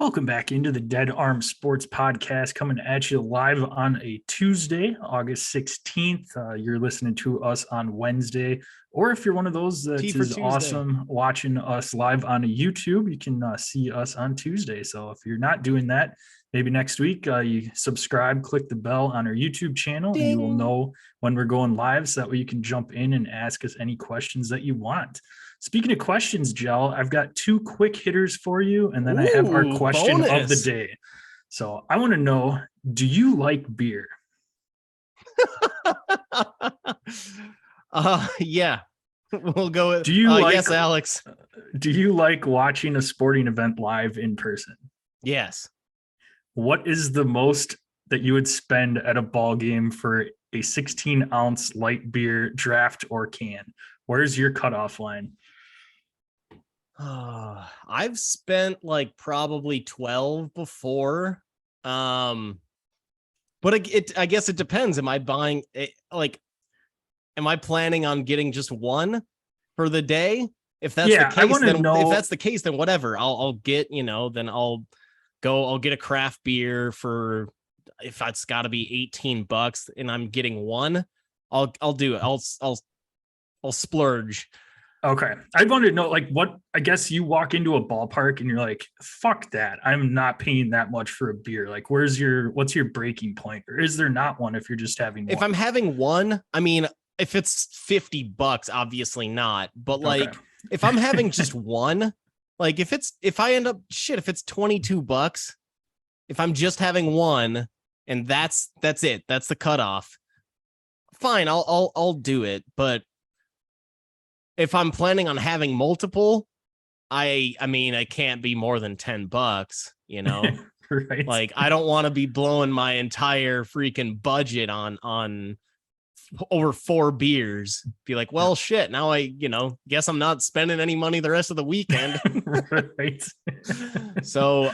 Welcome back into the Dead Arm Sports Podcast, coming at you live on a Tuesday, August 16th. You're listening to us on Wednesday, or if you're one of those that is awesome watching us live on YouTube, you can see us on Tuesday. So if you're not doing that, maybe next week you subscribe, click the bell on our YouTube channel, and you will know when we're going live, so that way you can jump in and ask us any questions that you want. Speaking of questions, Gel, I've got two quick hitters for you, and then I have our question of the day. So I want to know, do you like beer? Yeah. We'll go with yes, Alex. Do you like watching a sporting event live in person? Yes. What is the most that you would spend at a ball game for a 16-ounce light beer, draft or can? Where's your cutoff line? I've spent like probably 12 before. But I guess it depends. Am I buying it? Am I planning on getting just one for the day? If that's the case, if that's the case, then whatever. I'll get, then I'll get a craft beer for, if it's got to be $18 and I'm getting one, I'll do it. I'll splurge. Okay. I wanted to know, what, I guess you walk into a ballpark and you're like, fuck that. I'm not paying that much for a beer. What's your breaking point? Or is there not one if you're just having one? If I'm having one, I mean, if it's $50, obviously not. But if I'm having just one, if it's $22, if I'm just having one and that's it, that's the cutoff, fine, I'll do it. But if I'm planning on having multiple, I mean, I can't be more than $10, Right. I don't want to be blowing my entire freaking budget on over 4 beers. Be like, well, shit, now I, guess I'm not spending any money the rest of the weekend. Right. So,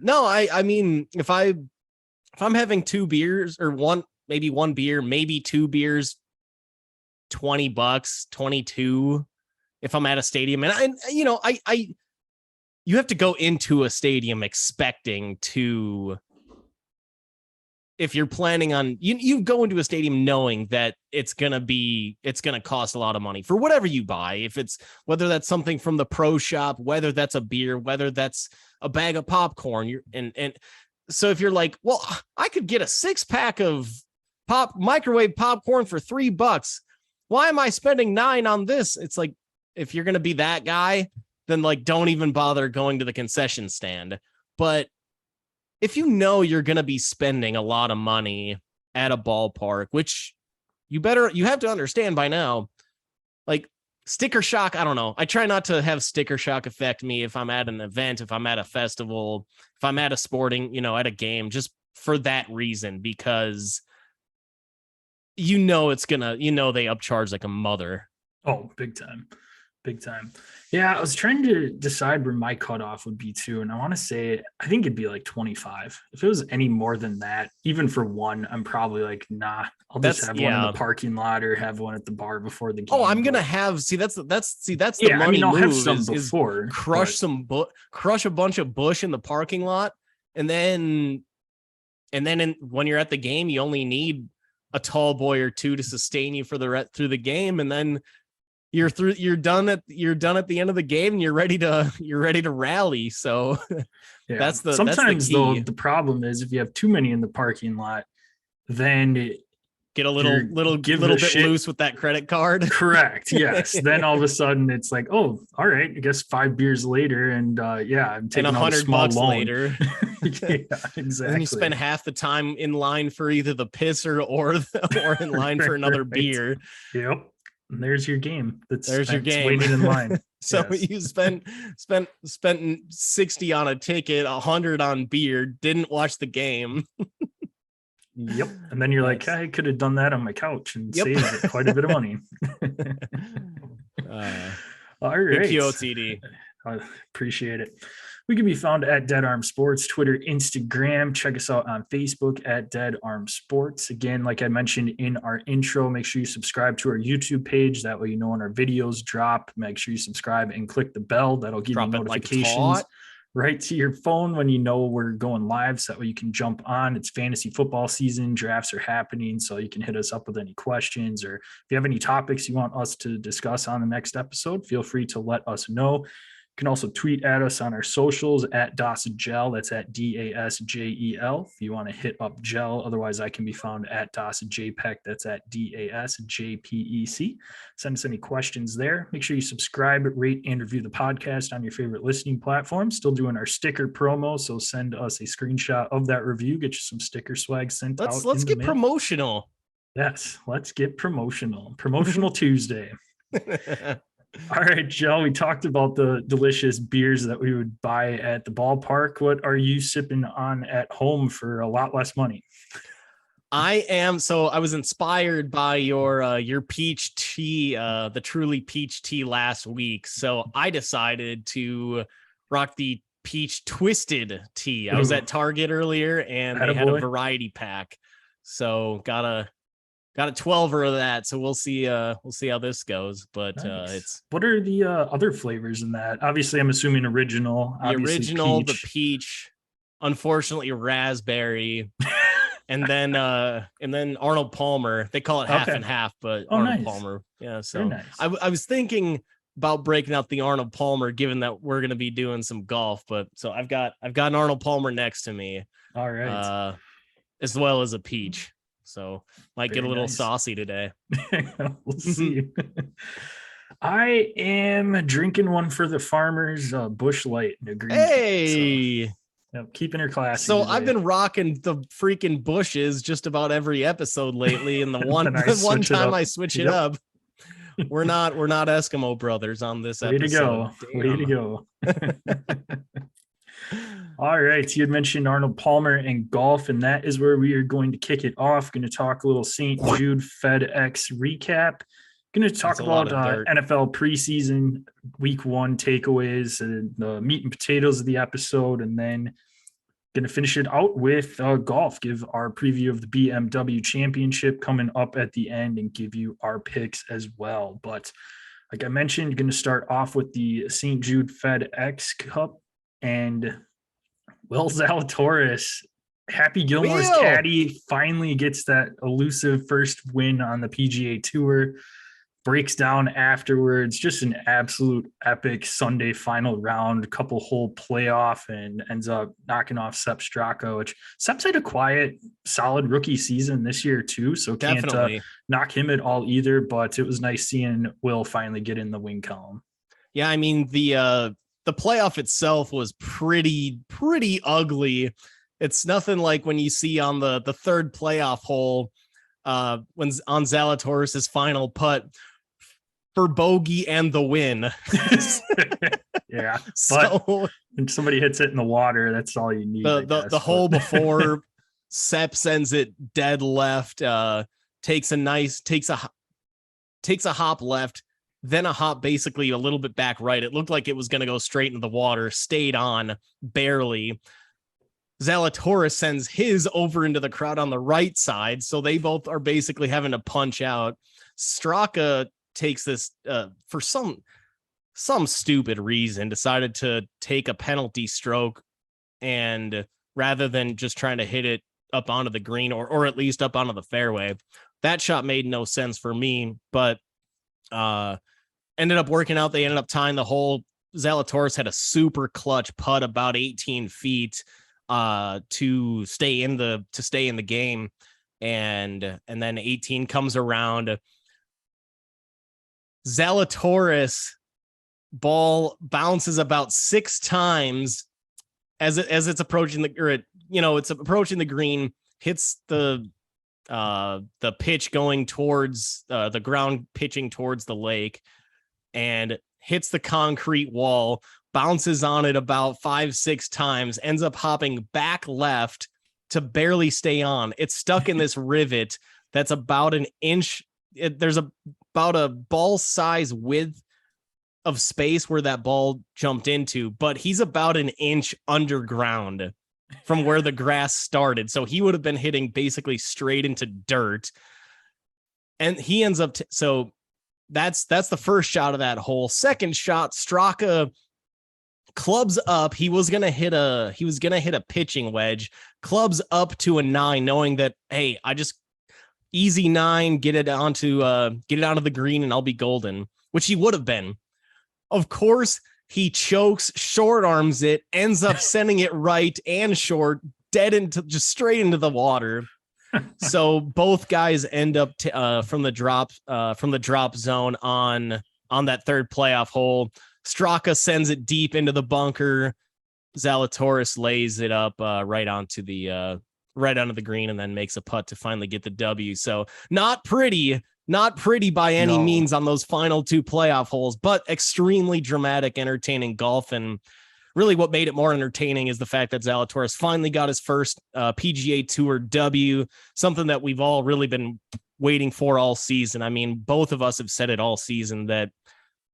no, I mean, if I'm having 2 beers or one beer, maybe 2 beers, $20, 22 if I'm at a stadium. And you have to go into a stadium expecting to, if you're planning on, you go into a stadium knowing that it's going to cost a lot of money for whatever you buy. Whether that's something from the pro shop, whether that's a beer, whether that's a bag of popcorn, and so if you're like, well, I could get a 6-pack of microwave popcorn for $3. Why am I spending $9 on this? It's like, if you're going to be that guy, then don't even bother going to the concession stand. But if you're going to be spending a lot of money at a ballpark, which you have to understand by now, sticker shock, I don't know. I try not to have sticker shock affect me if I'm at an event, if I'm at a festival, if I'm at a sporting, at a game, just for that reason, because it's gonna, they upcharge like a mother. Oh, big time. Yeah, I was trying to decide where my cutoff would be too, and I want to say I think it'd be 25. If it was any more than that, even for one, I'm probably nah. I'll just have one in the parking lot or have one at the bar before the game. Oh, I'm gonna have that's the money. I mean, I'll move have some before. Crush a bunch of bush in the parking lot, and then when you're at the game, you only need a tall boy or two to sustain you for through the game, and then you're done at the end of the game, and you're ready to rally. So yeah. Sometimes though, the problem is if you have too many in the parking lot, then get a little bit loose with that credit card. Correct. Yes. Then all of a sudden it's like, oh, all right, I guess 5 beers later, and I'm taking $100 later. Yeah, exactly. And you spend half the time in line for either the pisser or in line for another beer. Yep. And there's your game. There's your game. Waiting in line. So you spent 60 on a ticket, 100 on beer, didn't watch the game. Yep. And then you're like, I could have done that on my couch and saved quite a bit of money. All right. QOTD. I appreciate it. We can be found at Dead Arm Sports, Twitter, Instagram. Check us out on Facebook at Dead Arm Sports. Again, like I mentioned in our intro, make sure you subscribe to our YouTube page. That way you know when our videos drop. Make sure you subscribe and click the bell. That'll give you notifications right to your phone when you know we're going live, so that way you can jump on. It's fantasy football season, drafts are happening, so you can hit us up with any questions, or if you have any topics you want us to discuss on the next episode, feel free to let us know. You can also tweet at us on our socials at DasGel. That's at DASJEL. If you want to hit up Gel, otherwise I can be found at DasJPEC. That's at DASJPEC. Send us any questions there. Make sure you subscribe, rate, and review the podcast on your favorite listening platform. Still doing our sticker promo, so send us a screenshot of that review. Get you some sticker swag sent out. Let's get promotional. Yes, let's get promotional. Promotional Tuesday. All right, Joe, we talked about the delicious beers that we would buy at the ballpark. What are you sipping on at home for a lot less money? I was inspired by your peach tea, the Truly peach tea last week. So I decided to rock the peach twisted tea. I was at Target earlier and they had a variety pack. So got a 12er of that, so we'll see how this goes. But nice. It's what are the other flavors in that? Obviously, I'm assuming original. The original, peach. The peach, unfortunately raspberry, and then Arnold Palmer. They call it half and half, but Arnold Palmer. Yeah, so nice. I was thinking about breaking out the Arnold Palmer, given that we're going to be doing some golf. But so I've got an Arnold Palmer next to me. All right, as well as a peach. So might get a little saucy today. We'll see. I am drinking one for the farmers, Busch Light in a green. Hey, so, keeping her classy. So today. I've been rocking the freaking Bushes just about every episode lately, and the one time I switch it up, we're not Eskimo brothers on this episode. Way to go. All right, so you had mentioned Arnold Palmer and golf, and that is where we are going to kick it off. Going to talk a little St. Jude FedEx recap. Going to talk about NFL preseason week 1 takeaways, the meat and potatoes of the episode, and then going to finish it out with golf. Give our preview of the BMW Championship coming up at the end, and give you our picks as well. But like I mentioned, going to start off with the St. Jude FedEx Cup. And Will Zalatoris, Happy Gilmore's caddy, finally gets that elusive first win on the PGA Tour, breaks down afterwards. Just an absolute epic Sunday final round, couple hole playoff, and ends up knocking off Sepp Straka, which Sepp's had a quiet, solid rookie season this year too, so can't knock him at all either, but it was nice seeing Will finally get in the win column. Yeah, I mean, the playoff itself was pretty ugly. It's nothing like when you see on the third playoff hole, when on Zalatoris' final putt for bogey and the win. Yeah, but when somebody hits it in the water, that's all you need. The hole before Sepp sends it dead left, takes a hop left, then a hop basically a little bit back right. It looked like it was going to go straight into the water, stayed on barely. Zalatoris sends his over into the crowd on the right side, so they both are basically having to punch out. Straka takes this for some stupid reason, decided to take a penalty stroke, and rather than just trying to hit it up onto the green or at least up onto the fairway, that shot made no sense for me, but ended up working out. They ended up tying the hole. Zalatoris had a super clutch putt about 18 feet to stay in the game, and then 18 comes around. Zalatoris ball bounces about 6 times as it's approaching the green, hits the pitch going towards the ground, pitching towards the lake, and hits the concrete wall, bounces on it about 5-6 times, ends up hopping back left to barely stay on. It's stuck in this rivet that's about an inch. There's about a ball size width of space where that ball jumped into, but he's about an inch underground from where the grass started. So he would have been hitting basically straight into dirt. And he ends up, so that's the first shot of that hole. Second shot, Straka clubs up. He was gonna hit a pitching wedge. Clubs up to a 9, knowing that, hey, I just easy 9, get it onto the green, and I'll be golden, which he would have been. Of course, he chokes, short arms it, ends up sending it right and short, just straight into the water. So both guys end up from the drop zone on that third playoff hole. Straka sends it deep into the bunker. Zalatoris lays it up right onto the green, and then makes a putt to finally get the W. So not pretty by any means on those final 2 playoff holes, but extremely dramatic, entertaining golf. And really what made it more entertaining is the fact that Zalatoris finally got his first PGA Tour W, something that we've all really been waiting for all season. I mean, both of us have said it all season that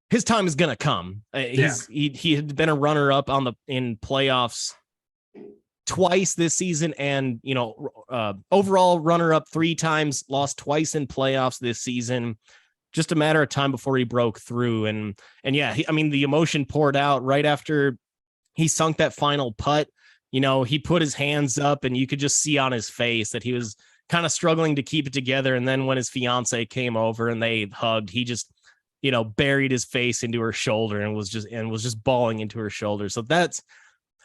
his time is going to come. He had been a runner-up in playoffs twice this season, and overall runner-up 3 times, lost twice in playoffs this season. Just a matter of time before he broke through. And yeah, the emotion poured out right after he sunk that final putt. He put his hands up, and you could just see on his face that he was kind of struggling to keep it together. And then when his fiance came over and they hugged, he just buried his face into her shoulder and was just bawling into her shoulder. So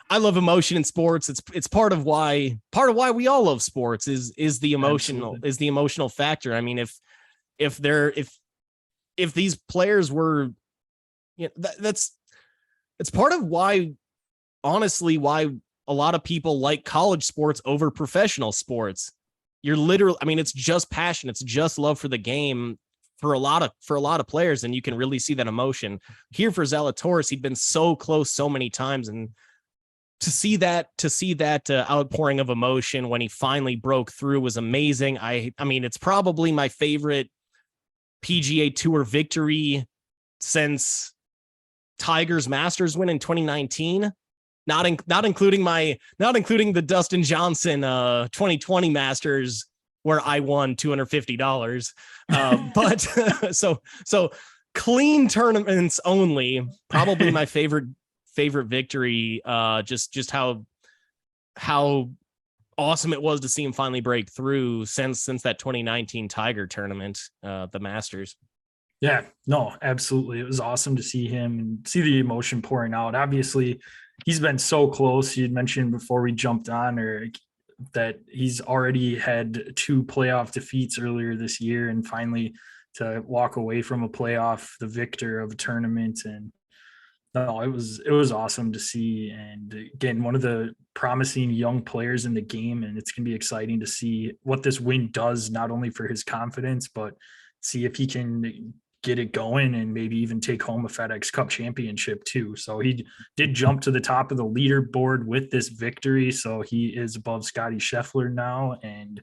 I love emotion in sports. It's part of why we all love sports is the emotional factor. I mean, if these players were, it's part of why, honestly, why a lot of people like college sports over professional sports. You're literally, it's just passion. It's just love for the game for a lot of players. And you can really see that emotion here for Zalatoris. He'd been so close so many times, and to see that outpouring of emotion when he finally broke through was amazing. I mean, it's probably my favorite PGA Tour victory since Tiger's Masters win in 2019. Not including the Dustin Johnson 2020 Masters where I won $250. But so clean tournaments only. Probably my favorite victory. Just how awesome it was to see him finally break through since that 2019 Tiger tournament, the Masters. Yeah, no, absolutely. It was awesome to see him and see the emotion pouring out. Obviously, he's been so close. You'd mentioned before we jumped on that he's already had 2 playoff defeats earlier this year, and finally to walk away from a playoff, the victor of a tournament. And no, it was awesome to see. And again, one of the promising young players in the game, and it's going to be exciting to see what this win does, not only for his confidence, but see if he can get it going and maybe even take home a FedEx Cup Championship too. So he did jump to the top of the leaderboard with this victory. So he is above Scotty Scheffler now, and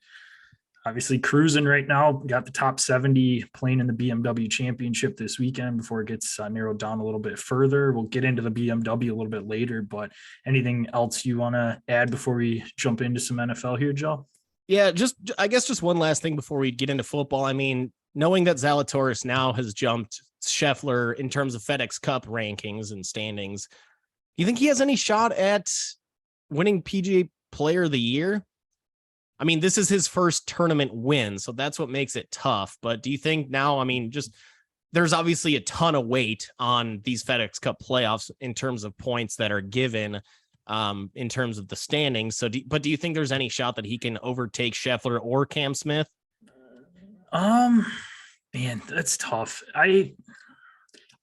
obviously cruising right now. Got the top 70 playing in the BMW Championship this weekend before it gets narrowed down a little bit further. We'll get into the BMW a little bit later, but anything else you want to add before we jump into some NFL here, Joe? Yeah, I guess just one last thing before we get into football. I mean, knowing that Zalatoris now has jumped Scheffler in terms of FedEx Cup rankings and standings, you think he has any shot at winning PGA Player of the Year? I mean, this is his first tournament win, so that's what makes it tough. But do you think now, there's obviously a ton of weight on these FedEx Cup playoffs in terms of points that are given in terms of the standings. So, do you think there's any shot that he can overtake Scheffler or Cam Smith? Man, that's tough. I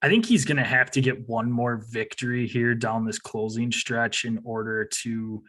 think he's going to have to get one more victory here down this closing stretch in order to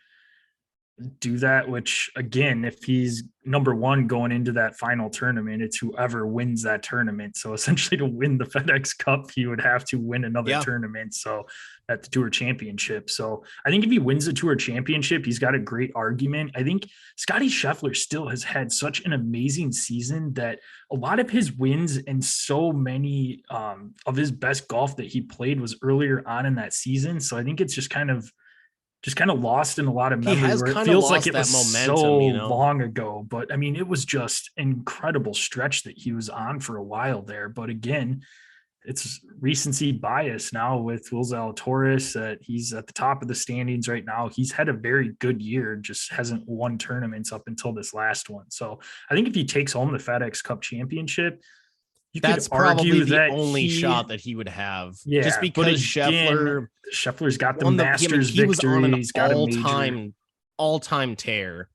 do that, which again, if he's number one going into that final tournament, it's whoever wins that tournament. So essentially to win the FedEx Cup, he would have to win another tournament. So at the Tour Championship. So I think if he wins the Tour Championship, he's got a great argument. I think Scotty Scheffler still has had such an amazing season that a lot of his wins and so many of his best golf that he played was earlier on in that season. So I think it's just kind of lost in a lot of memory where it feels like it was momentum, so long ago. But I mean, it was just an incredible stretch that he was on for a while there. But again, it's recency bias now with Will Zalatoris that he's at the top of the standings right now. He's had a very good year, just hasn't won tournaments up until this last one. So I think if he takes home the FedEx Cup Championship, that's probably the only shot that he would have. Yeah, just because Scheffler's got the Masters victory. Was on an all-time tear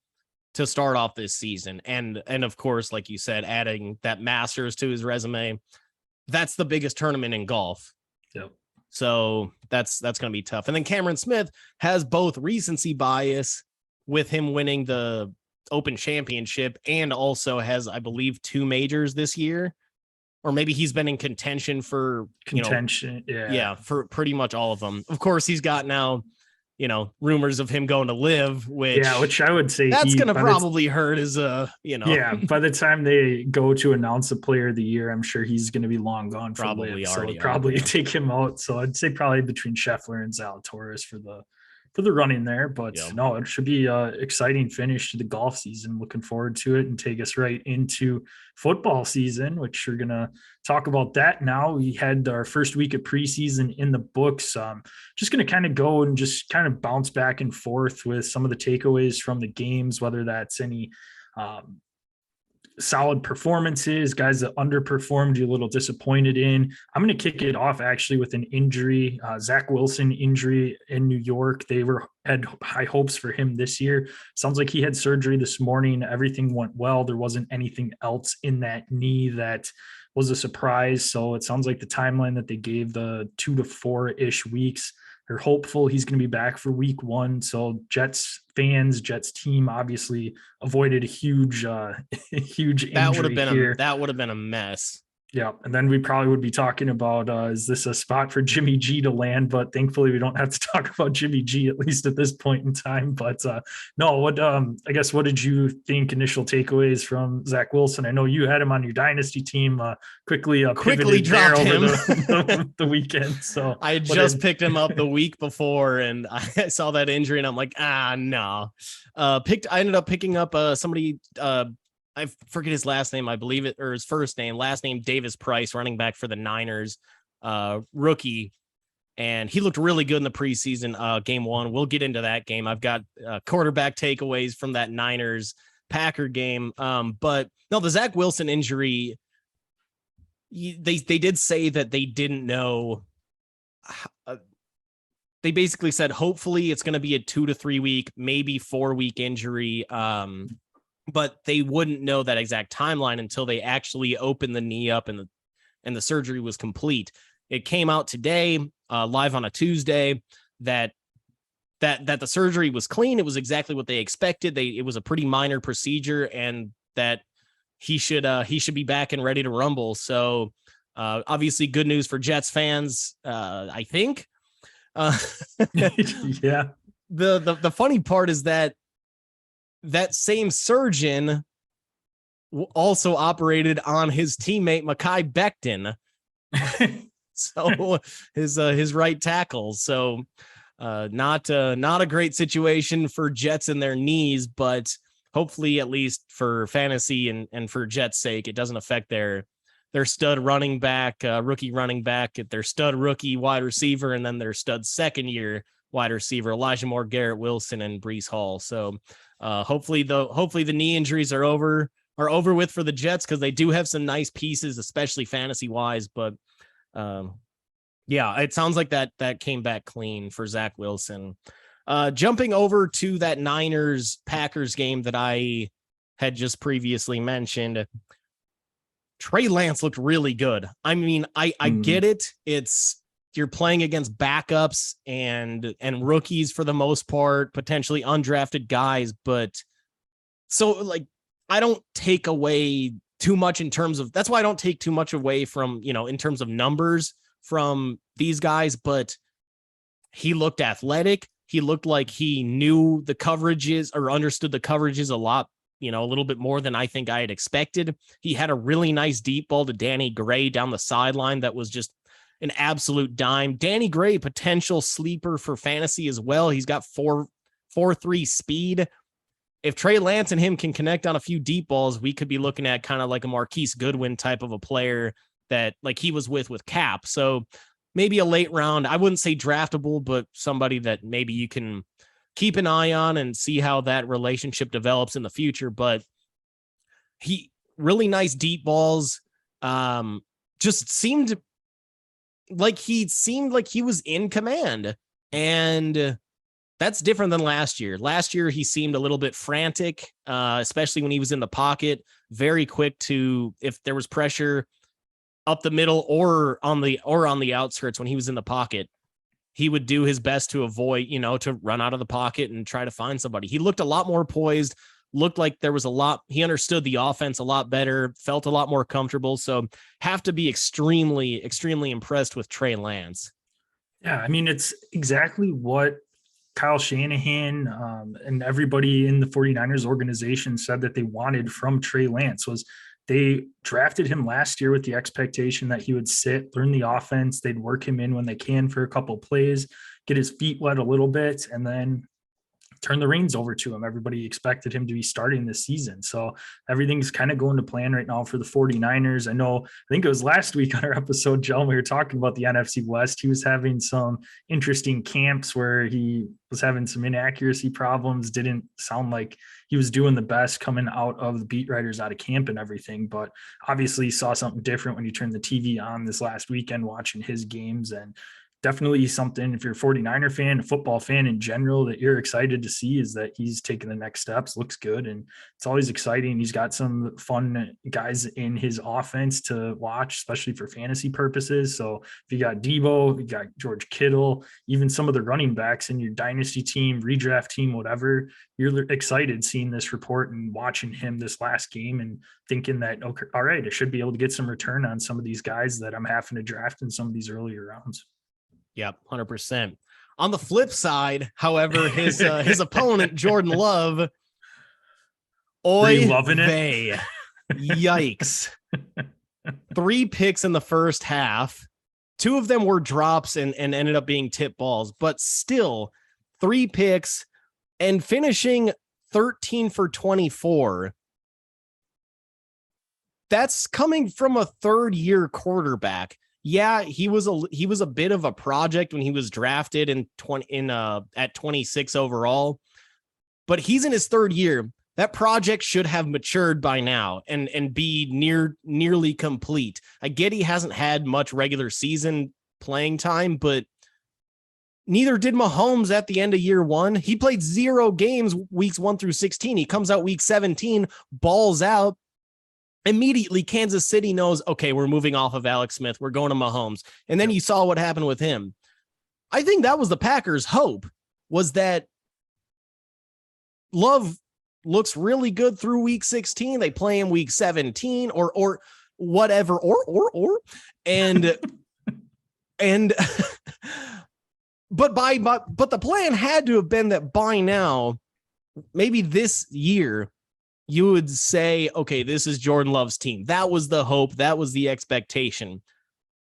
to start off this season, and of course, like you said, adding that Masters to his resume. That's the biggest tournament in golf. Yep. So that's going to be tough. And then Cameron Smith has both recency bias with him winning the Open Championship and also has, I believe, 2 majors this year. Or maybe he's been in contention for for pretty much all of them. Of course, he's got now, rumors of him going to live, which I would say that's going to probably hurt his, Yeah, by the time they go to announce the player of the year, I'm sure he's going to be long gone for probably live, so probably take him out. So I'd say probably between Scheffler and Zalatoris for the running there, but no, it should be an exciting finish to the golf season. Looking forward to it and take us right into football season, which we're going to talk about that now. We had our first week of preseason in the books. Just going to kind of go and just kind of bounce back and forth with some of the takeaways from the games, whether that's any solid performances, guys that underperformed, you're a little disappointed in. I'm going to kick it off actually with an injury, Zach Wilson injury in New York. They had high hopes for him this year. Sounds like he had surgery this morning. Everything went well. There wasn't anything else in that knee that was a surprise. So it sounds like the timeline that they gave, the 2 to 4-ish weeks, they're hopeful he's going to be back for week 1. So Jets fans, Jets team obviously avoided a huge injury. That would have been a mess. Yeah. And then we probably would be talking about, is this a spot for Jimmy G to land? But thankfully we don't have to talk about Jimmy G, at least at this point in time. But no, I guess, what did you think initial takeaways from Zach Wilson? I know you had him on your dynasty team, quickly dropped him over the weekend. So I just picked him up the week before and I saw that injury and I'm like, no. I ended up picking up somebody, I forget his last name, I believe it, or his first name, last name, Davis Price, running back for the Niners, rookie. And he looked really good in the preseason game 1. We'll get into that game. I've got quarterback takeaways from that Niners Packer game. But no, the Zach Wilson injury, they did say that they didn't know. They basically said, hopefully it's going to be a 2 to 3 week, maybe 4-week injury. But they wouldn't know that exact timeline until they actually opened the knee up and the surgery was complete. It came out today, live on a Tuesday, that the surgery was clean. It was exactly what they expected. It was a pretty minor procedure, and that he should be back and ready to rumble. So obviously, good news for Jets fans. I think. Yeah. The funny part is that same surgeon also operated on his teammate Mekhi Becton. So his right tackle. So not a great situation for Jets and their knees, but hopefully at least for fantasy and for Jets' sake, it doesn't affect their stud running back, rookie running back, their stud rookie wide receiver, and then their stud second year wide receiver, Elijah Moore, Garrett Wilson, and Breece Hall. So hopefully the knee injuries are over with for the Jets, because they do have some nice pieces, especially fantasy wise. But yeah, it sounds like that came back clean for Zach Wilson. Jumping over to that Niners Packers game that I had just previously mentioned, Trey Lance looked really good. I mean, I get it. You're playing against backups and rookies for the most part, potentially undrafted guys. But so like, I don't take away too much in terms of, that's why I don't take too much away from, in terms of numbers from these guys, but he looked athletic. He looked like he knew the coverages or understood the coverages a lot, a little bit more than I think I had expected. He had a really nice deep ball to Danny Gray down the sideline that was just an absolute dime. Danny Gray, potential sleeper for fantasy as well. He's got 4.3 speed. If Trey Lance and him can connect on a few deep balls, we could be looking at kind of like a Marquise Goodwin type of a player that like he was with Cap. So maybe a late round, I wouldn't say draftable, but somebody that maybe you can keep an eye on and see how that relationship develops in the future. But he really nice deep balls. Just seemed like he was in command, and that's different than last year. Last year, he seemed a little bit frantic, especially when he was in the pocket, very quick to, if there was pressure up the middle or on the outskirts when he was in the pocket, he would do his best to avoid, to run out of the pocket and try to find somebody. He looked a lot more poised, looked like there was he understood the offense a lot better, felt a lot more comfortable. So have to be extremely, extremely impressed with Trey Lance. Yeah, I mean, it's exactly what Kyle Shanahan and everybody in the 49ers organization said that they wanted from Trey Lance. Was they drafted him last year with the expectation that he would sit, learn the offense, they'd work him in when they can for a couple plays, get his feet wet a little bit, and then turn the reins over to him. Everybody expected him to be starting this season. So everything's kind of going to plan right now for the 49ers. I think it was last week on our episode, Joe, we were talking about the NFC West. He was having some interesting camps where he was having some inaccuracy problems. Didn't sound like he was doing the best coming out of the beat writers out of camp and everything, but obviously saw something different when you turned the TV on this last weekend watching his games. And definitely something, if you're a 49er fan, a football fan in general, that you're excited to see, is that he's taking the next steps, looks good. And it's always exciting. He's got some fun guys in his offense to watch, especially for fantasy purposes. So if you got Debo, you got George Kittle, even some of the running backs in your dynasty team, redraft team, whatever, you're excited seeing this report and watching him this last game and thinking that, okay, all right, I should be able to get some return on some of these guys that I'm having to draft in some of these earlier rounds. Yep, 100%. On the flip side, however, his opponent, Jordan Love, loving it? Yikes. 3 picks in the first half. 2 of them were drops and ended up being tip balls, but still 3 picks and finishing 13 for 24. That's coming from a third-year quarterback. Yeah, he was a bit of a project when he was drafted at 26 overall, but he's in his 3rd year. That project should have matured by now and be nearly complete. I get he hasn't had much regular season playing time, but neither did Mahomes at the end of year 1. He played 0 games weeks 1 through 16. He comes out week 17, balls out. Immediately, Kansas City knows, okay, we're moving off of Alex Smith. We're going to Mahomes. And then you saw what happened with him. I think that was the Packers' hope, was that Love looks really good through week 16. They play him week 17 or whatever, and but the plan had to have been that by now, maybe this year, you would say, okay, this is Jordan Love's team. That was the hope. That was the expectation.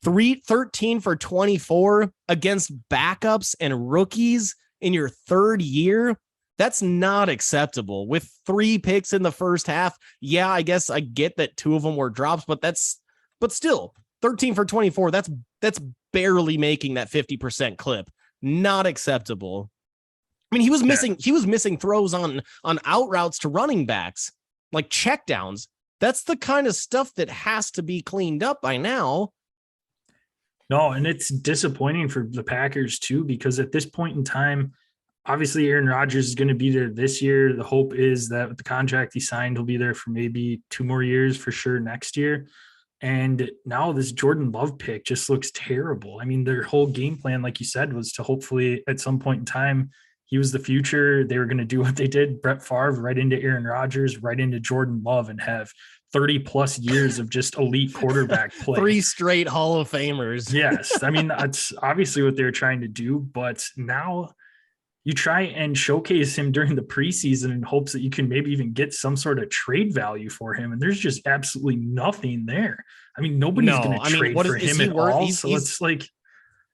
13 for 24 against backups and rookies in your 3rd year. That's not acceptable. With 3 picks in the first half. Yeah, I guess I get that 2 of them were drops, but still 13 for 24. That's barely making that 50% clip. Not acceptable. I mean, he was missing throws on out routes to running backs, like checkdowns. That's the kind of stuff that has to be cleaned up by now. No, and it's disappointing for the Packers too, because at this point in time, obviously Aaron Rodgers is going to be there this year. The hope is that with the contract he signed, he'll be there for maybe 2 more years for sure next year. And now this Jordan Love pick just looks terrible. I mean, their whole game plan, like you said, was to hopefully at some point in time, he was the future. They were going to do what they did, Brett Favre, right into Aaron Rodgers, right into Jordan Love, and have 30 plus years of just elite quarterback play. 3 straight Hall of Famers. Yes. I mean, that's obviously what they're trying to do, but now you try and showcase him during the preseason in hopes that you can maybe even get some sort of trade value for him. And there's just absolutely nothing there. I mean, nobody's going to trade for him at all. So it's like,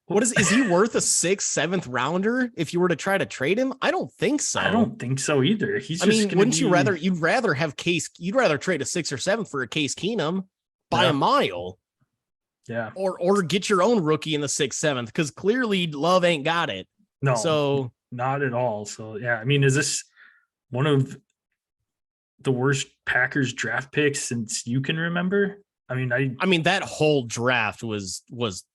is he worth a 6th, 7th rounder if you were to try to trade him? I don't think so. I don't think so either. You'd rather trade a 6th or 7th for a Case Keenum by a mile. Yeah. Or get your own rookie in the 6th, 7th, because clearly Love ain't got it. No, so not at all. So yeah, I mean, is this one of the worst Packers draft picks since you can remember? I mean, that whole draft was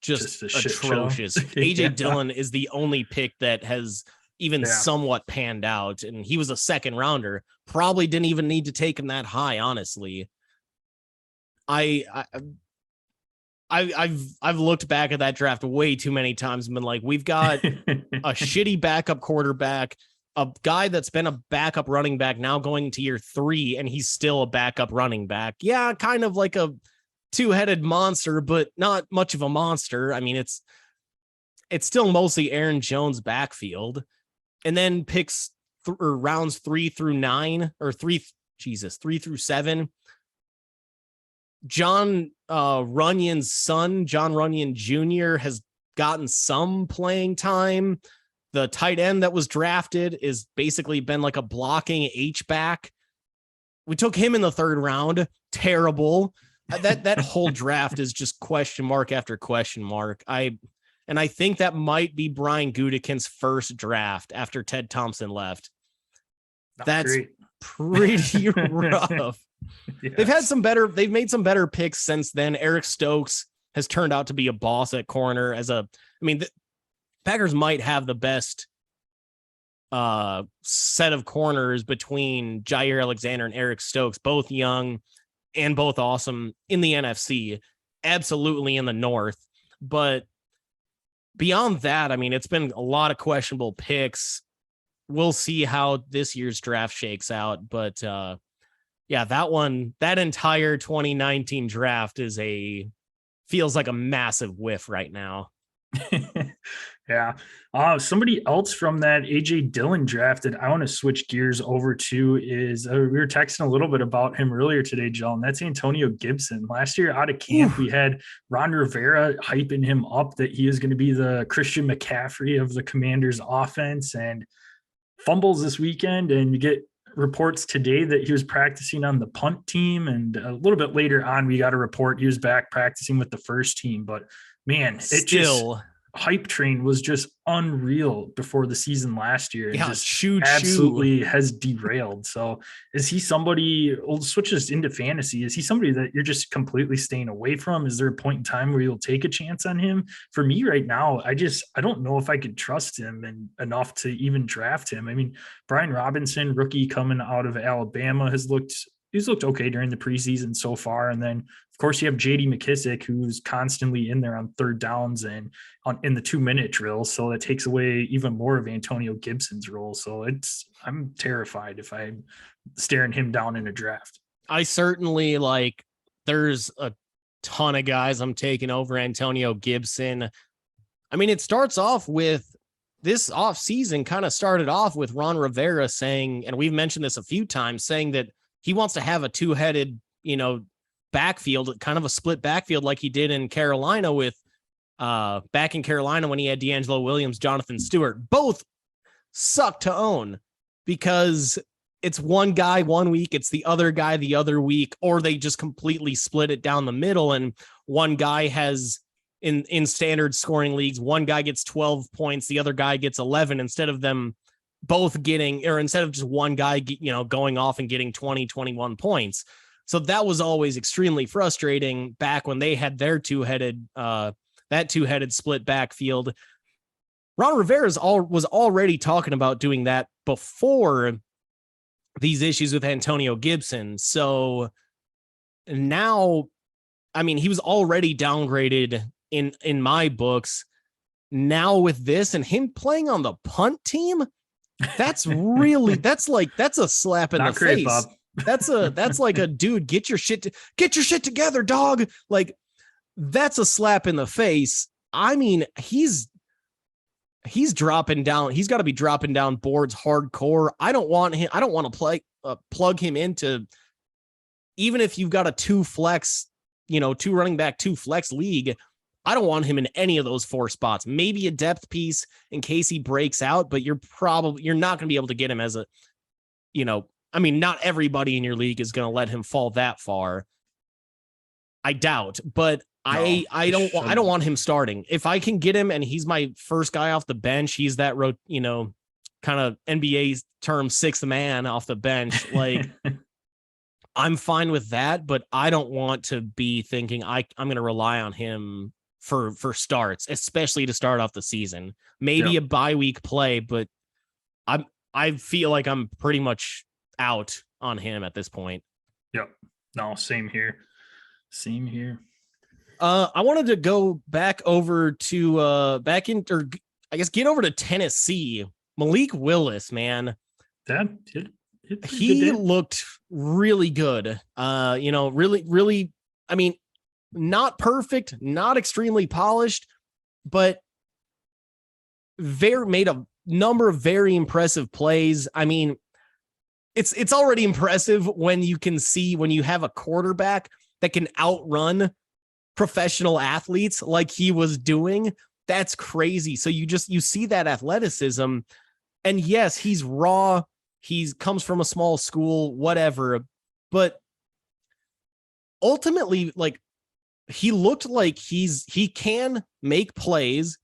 just atrocious. AJ Yeah. Dillon is the only pick that has even somewhat panned out, and he was a 2nd rounder. Probably didn't even need to take him that high, honestly. I've looked back at that draft way too many times and been like, we've got a shitty backup quarterback, a guy that's been a backup running back now going to year 3, and he's still a backup running back. Yeah, kind of like a 2-headed monster, but not much of a monster. I mean, it's still mostly Aaron Jones backfield. And then picks or rounds 3 through 9 or 3 through 7. John Runyon's son, John Runyon Jr., has gotten some playing time. The tight end that was drafted is basically been like a blocking H-back. We took him in the 3rd round. Terrible. That whole draft is just question mark after question mark. I think that might be Brian Gutekunst's first draft after Ted Thompson left. That's pretty rough. Yes. They've made some better picks since then. Eric Stokes has turned out to be a boss at corner. The Packers might have the best set of corners between Jair Alexander and Eric Stokes, both young and both awesome in the NFC, absolutely in the North. But beyond that, I mean, it's been a lot of questionable picks. We'll see how this year's draft shakes out. But yeah, that entire 2019 draft feels like a massive whiff right now. Yeah. Somebody else from that AJ Dillon draft that I want to switch gears over to is we were texting a little bit about him earlier today, Joe, and that's Antonio Gibson. Last year out of camp, we had Ron Rivera hyping him up that he is going to be the Christian McCaffrey of the Commanders offense, and fumbles this weekend, and you get reports today that he was practicing on the punt team, and a little bit later on we got a report he was back practicing with the first team. But man, hype train was just unreal before the season last year. Yeah, absolutely has derailed. So is he somebody, we'll switch this into fantasy, is he somebody that you're just completely staying away from? Is there a point in time where you'll take a chance on him? For me right now, I don't know if I could trust him and enough to even draft him. I mean, Brian Robinson, rookie coming out of Alabama, he's looked okay during the preseason so far. And then of course you have JD McKissick, who's constantly in there on 3rd downs and in the 2-minute drill. So that takes away even more of Antonio Gibson's role. So I'm terrified if I'm staring him down in a draft. I certainly there's a ton of guys I'm taking over Antonio Gibson. I mean, it starts off with this offseason kind of started off with Ron Rivera saying, and we've mentioned this a few times, saying that he wants to have a 2-headed, backfield, kind of a split backfield like he did in Carolina with back in Carolina when he had D'Angelo Williams, Jonathan Stewart. Both suck to own because it's one guy 1 week, it's the other guy the other week, or they just completely split it down the middle. And one guy has in standard scoring leagues, one guy gets 12 points, the other guy gets 11 instead of them both getting, or instead of just one guy, going off and getting 20, 21 points. So that was always extremely frustrating back when they had their 2-headed split backfield. Ron Rivera was already talking about doing that before these issues with Antonio Gibson. So now, I mean, he was already downgraded in my books. Now with this and him playing on the punt team, that's a slap in the face. Bob. That's like a dude, get your shit together, dog. Like, that's a slap in the face. I mean, he's dropping down. He's got to be dropping down boards hardcore. I don't want to plug him into, even if you've got a 2 running back, 2 flex league. I don't want him in any of those 4 spots. Maybe a depth piece in case he breaks out, but you're not going to be able to get him as a, not everybody in your league is going to let him fall that far. I doubt, but I don't want him starting. If I can get him and he's my first guy off the bench, he's that kind of NBA term sixth man off the bench. Like I'm fine with that, but I don't want to be thinking I'm going to rely on him for starts, especially to start off the season. Maybe a bye week play, but I feel like I'm pretty much out on him at this point. Yep. No, same here. I wanted to go back over to get over to Tennessee. Malik Willis, man. He looked really good. Really, I mean, not perfect, not extremely polished, but made a number of very impressive plays. I mean, it's already impressive when you have a quarterback that can outrun professional athletes like he was doing. That's crazy. So you see that athleticism, and yes, he's raw. He comes from a small school, whatever, but ultimately, like, he looked like he can make plays,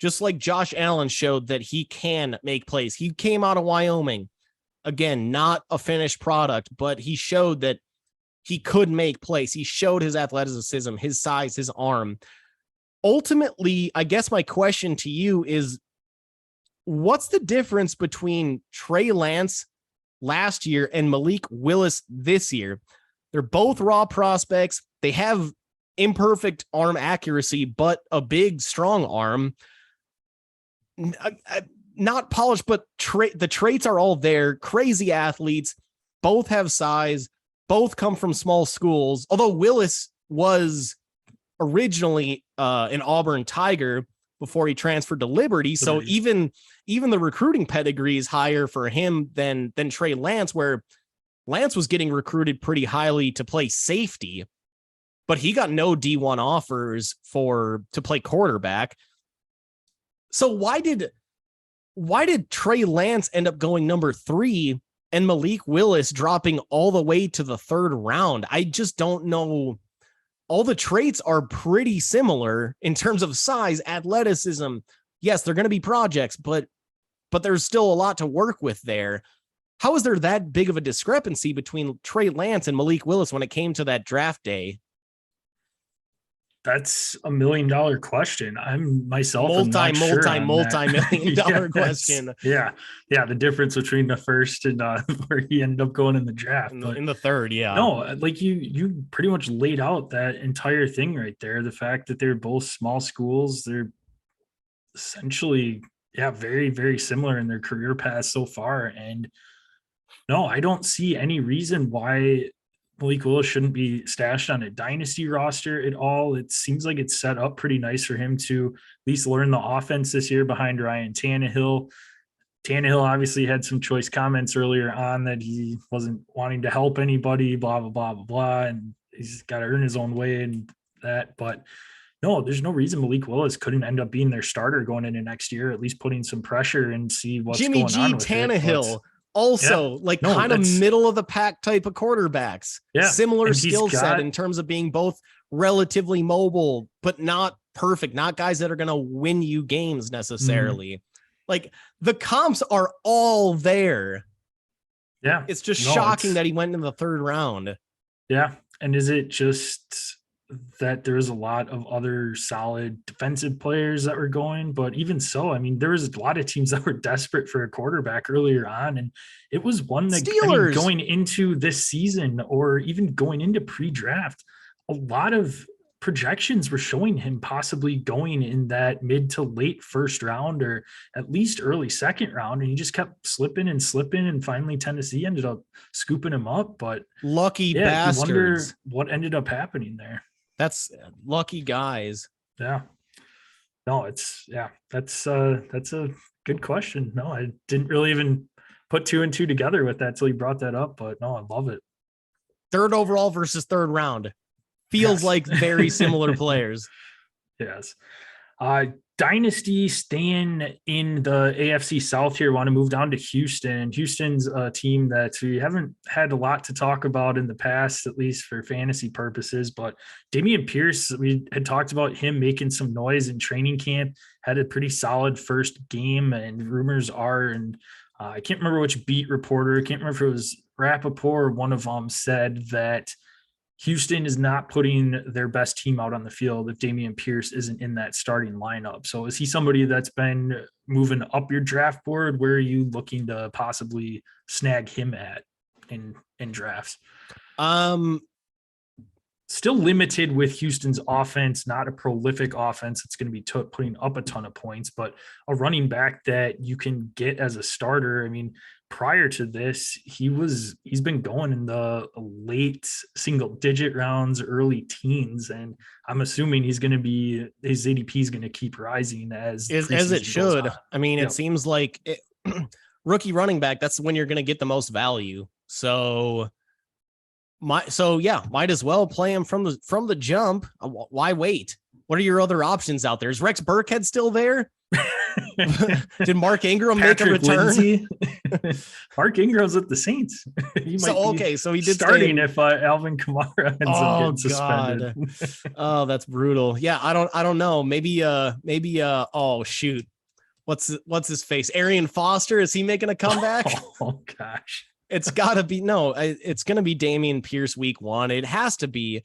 just like Josh Allen showed that he can make plays. He came out of Wyoming, again, not a finished product, but he showed that he could make plays. He showed his athleticism, his size, his arm. Ultimately, I guess my question to you is, what's the difference between Trey Lance last year and Malik Willis this year? They're both raw prospects. They have imperfect arm accuracy, but a big, strong arm. Not polished, but the traits are all there. Crazy athletes. Both have size. Both come from small schools. Although Willis was originally an Auburn Tiger before he transferred to Liberty. So even the recruiting pedigree is higher for him than Trey Lance, where Lance was getting recruited pretty highly to play safety, but he got no D1 offers to play quarterback. So why did Trey Lance end up going number 3 and Malik Willis dropping all the way to the 3rd round? I just don't know. All the traits are pretty similar in terms of size, athleticism. Yes, they're going to be projects, but there's still a lot to work with there. How is there that big of a discrepancy between Trey Lance and Malik Willis when it came to that draft day? That's $1 million question. I'm myself multi-million dollar question. Yeah. The difference between the first and where he ended up going in the draft. In the 3rd, yeah. No, like you pretty much laid out that entire thing right there. The fact that they're both small schools, they're essentially, very, very similar in their career paths so far. And no, I don't see any reason why Malik Willis shouldn't be stashed on a dynasty roster at all. It seems like it's set up pretty nice for him to at least learn the offense this year behind Ryan Tannehill. Tannehill obviously had some choice comments earlier on that he wasn't wanting to help anybody, blah, blah, blah, blah, blah. And he's got to earn his own way and that. But no, there's no reason Malik Willis couldn't end up being their starter going into next year, at least putting some pressure and see what's going on with Tannehill. Also, kind of middle of the pack type of quarterbacks. Yeah. Similar skill set in terms of being both relatively mobile, but not perfect, not guys that are going to win you games necessarily. Like, the comps are all there. Yeah. It's just shocking that he went in the 3rd round. Yeah. And is it just that there's a lot of other solid defensive players that were going? But even so, I mean, there was a lot of teams that were desperate for a quarterback earlier on. And it was one that going into this season or even going into pre-draft, a lot of projections were showing him possibly going in that mid to late 1st round or at least early 2nd round. And he just kept slipping. And finally Tennessee ended up scooping him up. But lucky bastards. You wonder what ended up happening there. That's lucky guys. Yeah. No, that's a good question. No, I didn't really even put 2 and 2 together with that till you brought that up, but no, I love it. 3rd overall versus 3rd round. Feels like very similar players. Yes. Dynasty staying in the AFC South here, want to move down to Houston. Houston's a team that we haven't had a lot to talk about in the past, at least for fantasy purposes. But Dameon Pierce, we had talked about him making some noise in training camp, had a pretty solid first game, and rumors are, and I can't remember which beat reporter, I can't remember if it was Rappaport or one of them, said that Houston is not putting their best team out on the field if Dameon Pierce isn't in that starting lineup. So is he somebody that's been moving up your draft board? Where are you looking to possibly snag him at in drafts? Still limited with Houston's offense, not a prolific offense. It's going to be putting up a ton of points, but a running back that you can get as a starter. I mean, prior to this, he's been going in the late single digit rounds, early teens. And I'm assuming his ADP is going to keep rising as it should. I mean, it seems like rookie running back, that's when you're going to get the most value. So might as well play him from the jump. Why wait? What are your other options out there? Is Rex Burkhead still there? Did Mark Ingram make a return? Mark Ingram's with the Saints. So he did starting if Alvin Kamara ends up getting suspended. Oh, that's brutal. Yeah, I don't know. Maybe oh shoot. What's his face? Arian Foster, is he making a comeback? Oh gosh. It's got to be it's going to be Dameon Pierce week 1. It has to be.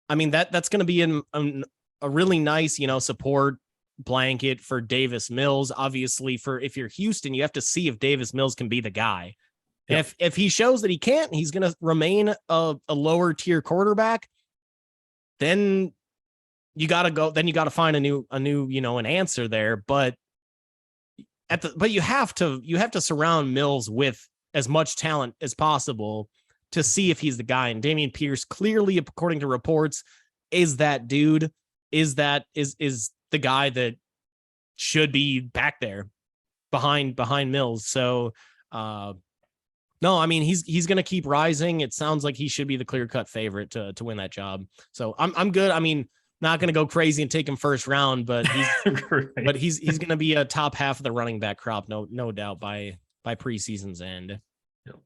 I mean, that's going to be a really nice, support blanket for Davis Mills. Obviously, if you're Houston, you have to see if Davis Mills can be the guy. Yep. If he shows that he can't, he's going to remain a lower tier quarterback. Then you got to go. Then you got to find a new an answer there. But you have to surround Mills with as much talent as possible to see if he's the guy. And Dameon Pierce, clearly, according to reports, is that dude, is the guy that should be back there behind Mills. So, no, I mean, he's going to keep rising. It sounds like he should be the clear-cut favorite to win that job. So I'm good. I mean, not going to go crazy and take him first round, but right. he's going to be a top half of the running back crop. No doubt by preseason's end. Yep.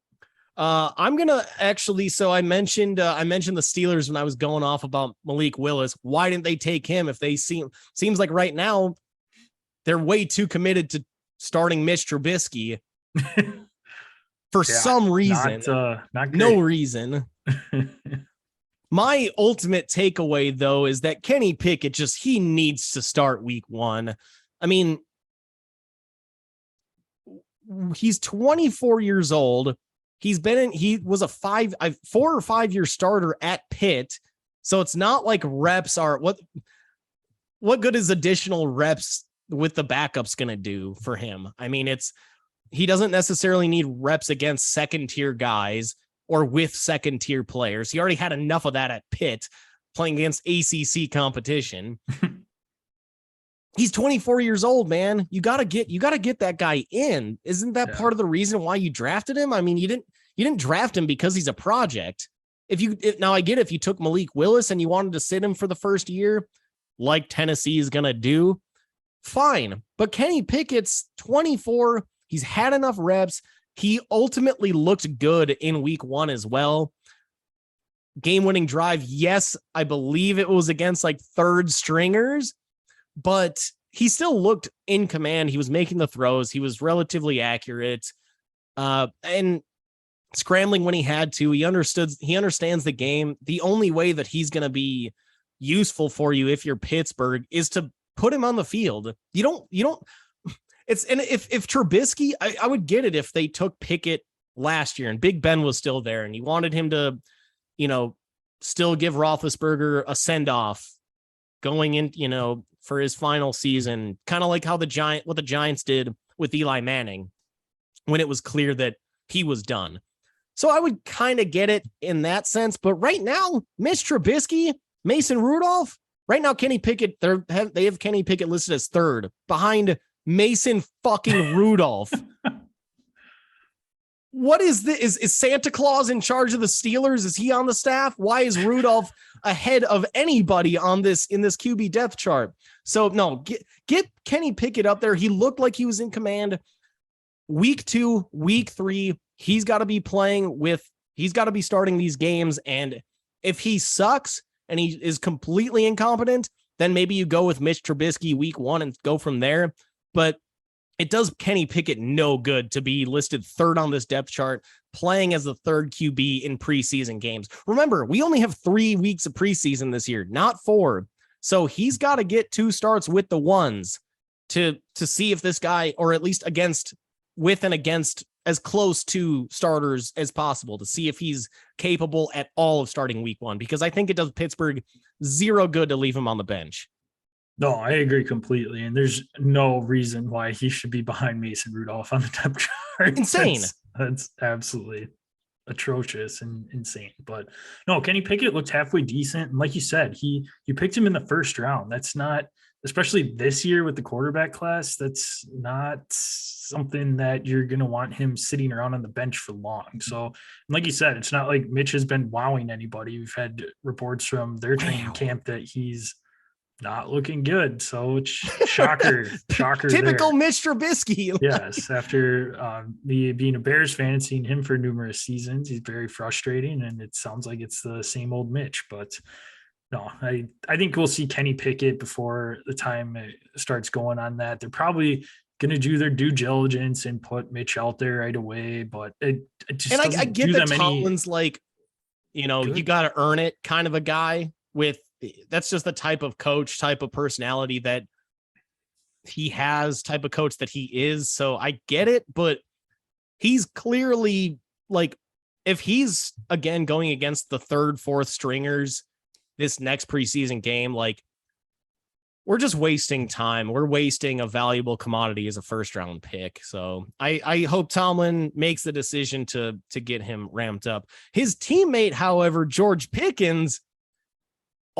I'm going to actually, so I mentioned the Steelers when I was going off about Malik Willis. Why didn't they take him? If they seems like right now they're way too committed to starting Mitch Trubisky for some reason, no reason. My ultimate takeaway though, is that Kenny Pickett he needs to start week 1. I mean, he's 24 years old. He was a 4 or 5 year starter at Pitt. So it's not like reps are what good is additional reps with the backups going to do for him? I mean, he doesn't necessarily need reps against second tier guys or with second tier players. He already had enough of that at Pitt playing against ACC competition. He's 24 years old, man. You gotta get that guy in. Isn't that part of the reason why you drafted him? I mean, you didn't draft him because he's a project. Now I get if you took Malik Willis and you wanted to sit him for the first year, like Tennessee is gonna do, fine. But Kenny Pickett's 24. He's had enough reps. He ultimately looked good in week 1 as well. Game-winning drive. Yes, I believe it was against like third stringers, but he still looked in command. He was making the throws. He was relatively accurate, and scrambling when he had to. He understands the game. The only way that he's going to be useful for you if you're Pittsburgh is to put him on the field. You don't. And if Trubisky, I would get it if they took Pickett last year and Big Ben was still there and you wanted him to, still give Roethlisberger a send off going in, for his final season, kind of like how what the Giants did with Eli Manning when it was clear that he was done. So I would kind of get it in that sense. But right now, Mitch Trubisky, Mason Rudolph, right now, Kenny Pickett, they have Kenny Pickett listed as third behind Mason fucking Rudolph. what is this? Is Santa Claus in charge of the Steelers? Is he on the staff? Why is Rudolph ahead of anybody in this QB depth chart? So no, get Kenny Pickett up there. He looked like he was in command. Week 2, week 3, he's got to be starting these games. And if he sucks and he is completely incompetent, then maybe you go with Mitch Trubisky week 1 and go from there. But it does Kenny Pickett no good to be listed third on this depth chart, playing as the third QB in preseason games. Remember, we only have 3 weeks of preseason this year, not 4. So he's got to get 2 starts with the ones to see if this guy, or at least with and against as close to starters as possible, to see if he's capable at all of starting week 1, because I think it does Pittsburgh zero good to leave him on the bench. No, I agree completely. And there's no reason why he should be behind Mason Rudolph on the depth chart. Insane. That's absolutely atrocious and insane. But no, Kenny Pickett looked halfway decent. And like you said, you picked him in the first round. That's not, especially this year with the quarterback class, that's not something that you're going to want him sitting around on the bench for long. So like you said, it's not like Mitch has been wowing anybody. We've had reports from their training camp that he's not looking good. So it's shocker. Typical there. Mitch Trubisky. Yes. After me being a Bears fan and seeing him for numerous seasons, he's very frustrating, and it sounds like it's the same old Mitch. But no, I think we'll see Kenny Pickett before the time it starts going on that. They're probably going to do their due diligence and put Mitch out there right away. But it just and I get that Tomlin's like, good. You got to earn it kind of a guy with. That's just the type of coach, type of personality that he has, type of coach that he is. So I get it, but he's clearly like, if he's again going against the 3rd, 4th stringers this next preseason game, like we're just wasting time. We're wasting a valuable commodity as a 1st round pick. So I hope Tomlin makes the decision to get him ramped up. His teammate, however, George Pickens,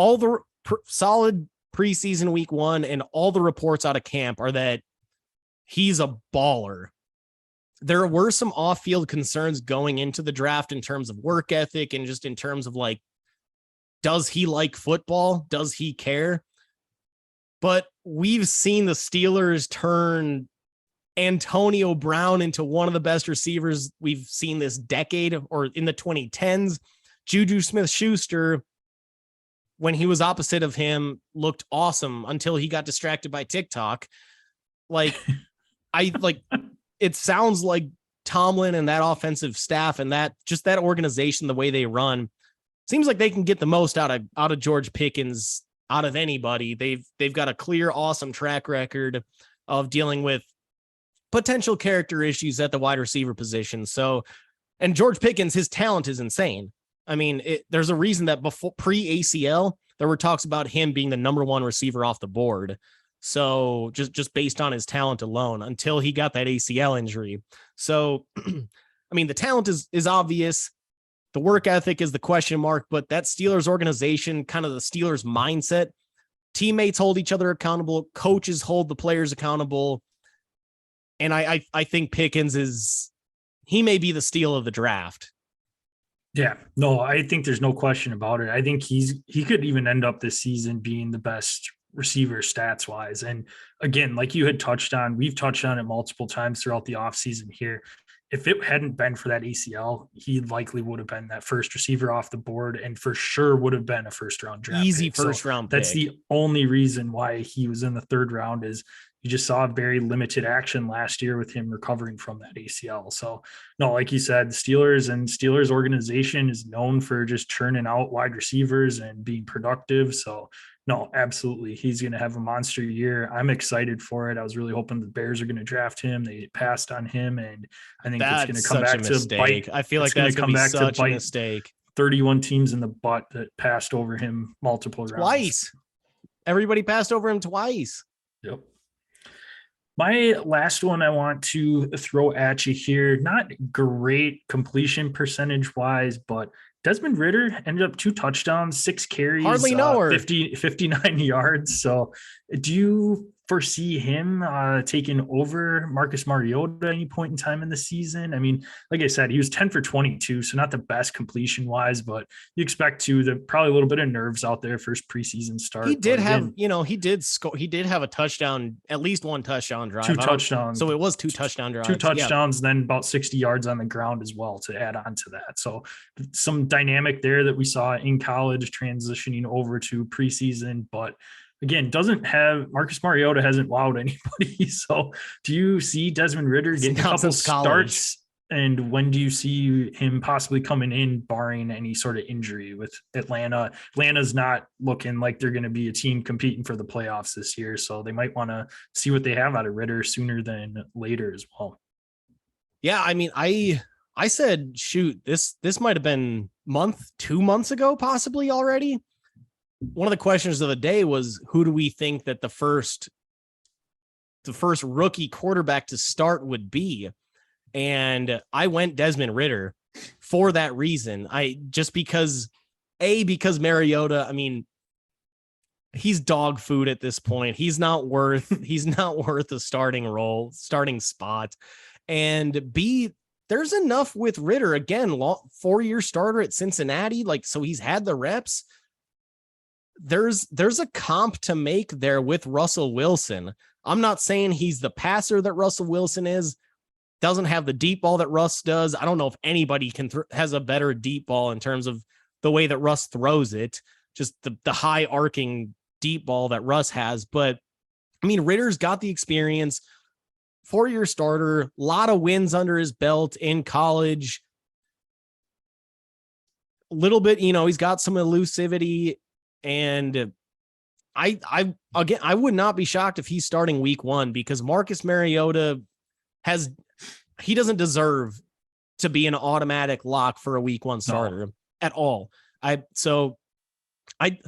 all the solid preseason week 1 and all the reports out of camp are that he's a baller. There were some off-field concerns going into the draft in terms of work ethic and just in terms of like, does he like football? Does he care? But we've seen the Steelers turn Antonio Brown into one of the best receivers we've seen this decade, or in the 2010s. Juju Smith-Schuster, when he was opposite of him, looked awesome until he got distracted by TikTok. Like, it sounds like Tomlin and that offensive staff and that organization, the way they run, seems like they can get the most out of George Pickens, out of anybody. They've got a clear, awesome track record of dealing with potential character issues at the wide receiver position. So, and George Pickens, his talent is insane. I mean, there's a reason that before pre-ACL, there were talks about him being the number 1 receiver off the board. So just based on his talent alone, until he got that ACL injury. So, I mean, the talent is obvious. The work ethic is the question mark, but that Steelers organization, kind of the Steelers mindset, teammates hold each other accountable. Coaches hold the players accountable. And I think Pickens he may be the steal of the draft. Yeah, no, I think there's no question about it. I think he could even end up this season being the best receiver stats wise. And again, like you had touched on, we've touched on it multiple times throughout the offseason here. If it hadn't been for that ACL, he likely would have been that first receiver off the board, and for sure would have been a 1st round draft. Easy first round pick. That's the only reason why he was in the 3rd round, is you just saw very limited action last year with him recovering from that ACL. So no, like you said, Steelers organization is known for just churning out wide receivers and being productive. So no, absolutely. He's going to have a monster year. I'm excited for it. I was really hoping the Bears are going to draft him. They passed on him, and I think it's going to come back to bite. I feel like that's going to be such a mistake. 31 teams in the butt that passed over him multiple rounds. Twice. Everybody passed over him twice. Yep. My last one I want to throw at you here, not great completion percentage wise, but Desmond Ridder ended up 2 touchdowns, 6 carries, hardly know her. 59 yards. So do you foresee him taking over Marcus Mariota at any point in time in the season. I mean, like I said, he was 10 for 22, so not the best completion wise, but you expect probably a little bit of nerves out there first preseason start. He did have, he did score. He did have a touchdown, at least one touchdown drive. 2 touchdowns. So it was 2 touchdown drives. 2 touchdowns, then about 60 yards on the ground as well to add on to that. So some dynamic there that we saw in college transitioning over to preseason, but again, Marcus Mariota hasn't wowed anybody. So do you see Desmond Ridder getting a couple starts? And when do you see him possibly coming in, barring any sort of injury with Atlanta? Atlanta's not looking like they're going to be a team competing for the playoffs this year. So they might want to see what they have out of Ridder sooner than later as well. Yeah. I mean, I said, shoot, this might have been 2 months ago, possibly already. One of the questions of the day was, who do we think that the first rookie quarterback to start would be? And I went Desmond Ridder for that reason. Because Mariota, I mean, he's dog food at this point. He's not worth a starting spot. And B, there's enough with Ridder. Again, 4-year starter at Cincinnati. So he's had the reps. There's a comp to make there with Russell Wilson. I'm not saying he's the passer that Russell Wilson is. Doesn't have the deep ball that Russ does. I don't know if anybody has a better deep ball in terms of the way that Russ throws it, just the high arcing deep ball that Russ has. But I mean, Ridder's got the experience, 4-year starter, a lot of wins under his belt in college. A little bit, he's got some elusivity. And I would not be shocked if he's starting week 1, because Marcus Mariota he doesn't deserve to be an automatic lock for a week 1 starter at all. I'm going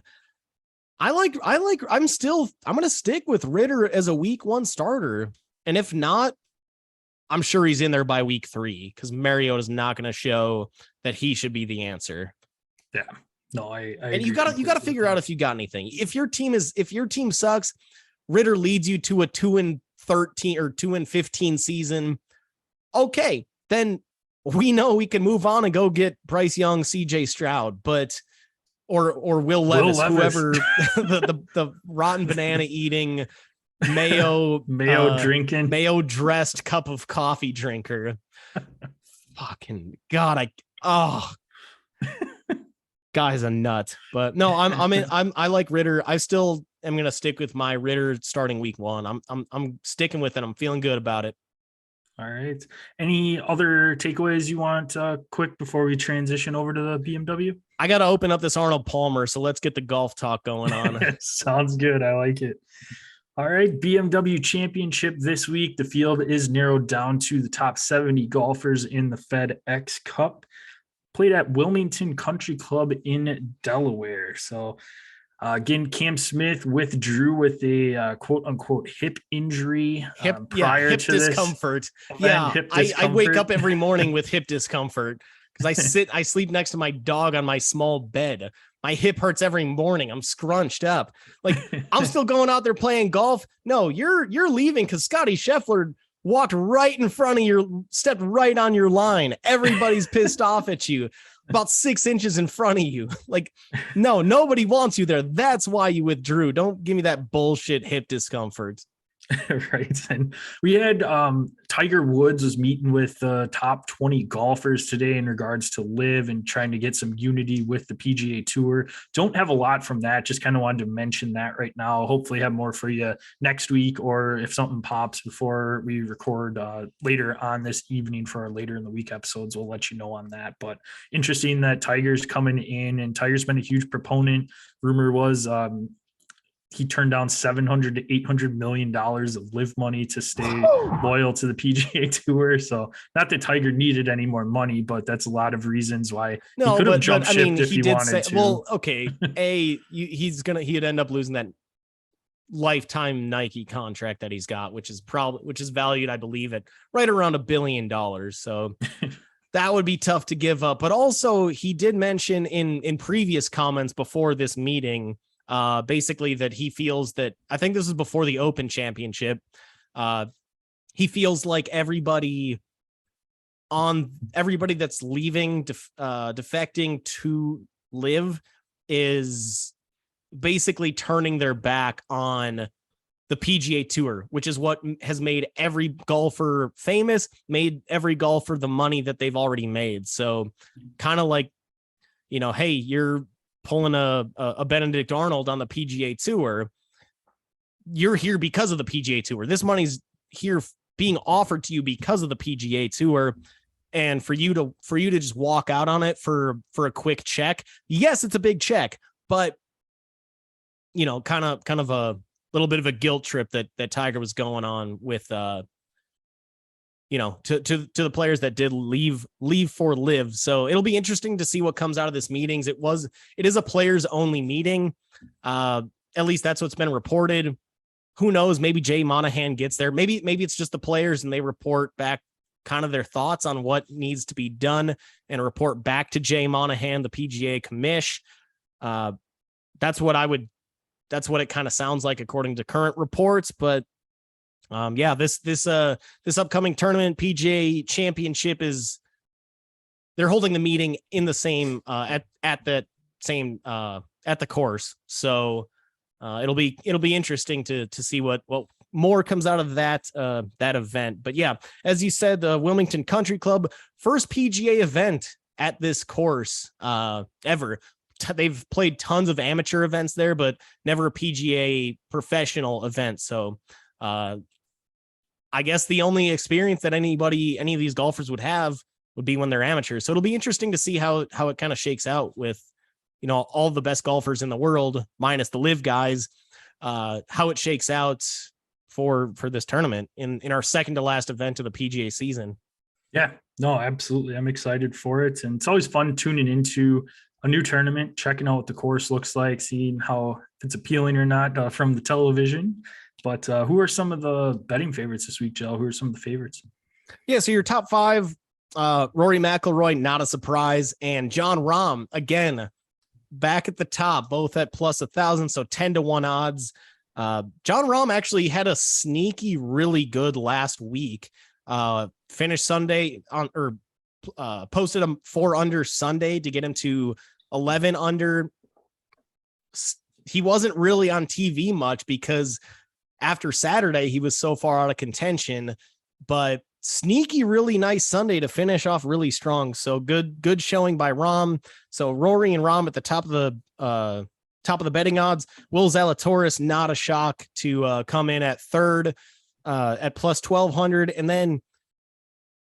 to stick with Ridder as a week 1 starter. And if not, I'm sure he's in there by week 3, because Mariota's not going to show that he should be the answer. Yeah. No, I and you gotta figure out if you got anything. If your team sucks, Ridder leads you to a 2-13 or 2-15 season. Okay, then we know we can move on and go get Bryce Young, CJ Stroud, or Will Levis. Whoever the rotten banana eating, mayo drinking, mayo dressed cup of coffee drinker. Fucking God, guy's a nut. But no, I like Ridder. I still am gonna stick with my Ridder starting week 1. I'm sticking with it. I'm feeling good about it. All right. Any other takeaways you want quick before we transition over to the BMW? I got to open up this Arnold Palmer, so let's get the golf talk going on. Sounds good. I like it. All right. BMW Championship this week. The field is narrowed down to the top 70 golfers in the FedEx Cup. Played at Wilmington Country Club in Delaware. So again, Cam Smith withdrew with a quote unquote hip injury prior hip to discomfort. Hip discomfort. I wake up every morning with hip discomfort because I sleep next to my dog on my small bed. My hip hurts every morning. I'm scrunched up. I'm still going out there playing golf. No, you're leaving because Scotty Scheffler walked right in front of stepped right on your line. Everybody's pissed off at you. About 6 inches in front of you. No, nobody wants you there. That's why you withdrew. Don't give me that bullshit hip discomfort. Right. And we had Tiger Woods was meeting with the top 20 golfers today in regards to live and trying to get some unity with the PGA Tour. Don't have a lot from that. Just kind of wanted to mention that right now. Hopefully have more for you next week, or if something pops before we record later on this evening for our later in the week episodes, we'll let you know on that. But interesting that Tiger's coming in, and Tiger's been a huge proponent. Rumor was he turned down $700 to $800 million of live money to stay loyal to the PGA Tour. So not that Tiger needed any more money, but that's a lot of reasons why he could have jumped ship if he wanted to. Well, okay. He'd end up losing that lifetime Nike contract that he's got, which is valued, I believe, at right around $1 billion. So that would be tough to give up. But also he did mention in previous comments before this meeting, basically that he feels that, I think this is before the Open Championship. He feels like everybody that's leaving, defecting to live is basically turning their back on the PGA Tour, which is what has made every golfer famous, made every golfer the money that they've already made. So kind of like, hey, you're pulling a Benedict Arnold on the PGA Tour. You're here because of the PGA Tour. This money's here being offered to you because of the PGA Tour. And for you to just walk out on it for a quick check. Yes, it's a big check, but kind of a little bit of a guilt trip that Tiger was going on with, to the players that did leave for live. So it'll be interesting to see what comes out of this meetings. It is a players only meeting. At least that's what's been reported. Who knows? Maybe Jay Monahan gets there. Maybe it's just the players and they report back kind of their thoughts on what needs to be done and report back to Jay Monahan, the PGA commish. That's what it kind of sounds like according to current reports. But this upcoming tournament, PGA Championship, they're holding the meeting in the same at the course. So it'll be interesting to see what more comes out of that event. But yeah, as you said, the Wilmington Country Club, first PGA event at this course ever. They've played tons of amateur events there, but never a PGA professional event. So I guess the only experience that any of these golfers would have would be when they're amateurs. So it'll be interesting to see how it kind of shakes out with, all the best golfers in the world, minus the live guys, how it shakes out for this tournament in our second to last event of the PGA season. Yeah, no, absolutely. I'm excited for it. And it's always fun tuning into a new tournament, checking out what the course looks like, seeing how if it's appealing or not from the television. But who are some of the betting favorites this week, Joe? Who are some of the favorites? Yeah, so your top five, Rory McIlroy, not a surprise, and Jon Rahm, again, back at the top, both at plus 1,000, so 10-1 odds. Jon Rahm actually had a sneaky, really good last week. Finished Sunday posted a 4 under Sunday to get him to 11 under. He wasn't really on TV much because after Saturday, he was so far out of contention, but sneaky, really nice Sunday to finish off really strong. So good showing by Rahm. So Rory and Rahm at the top of the betting odds. Will Zalatoris, not a shock to come in at third at plus 1,200. And then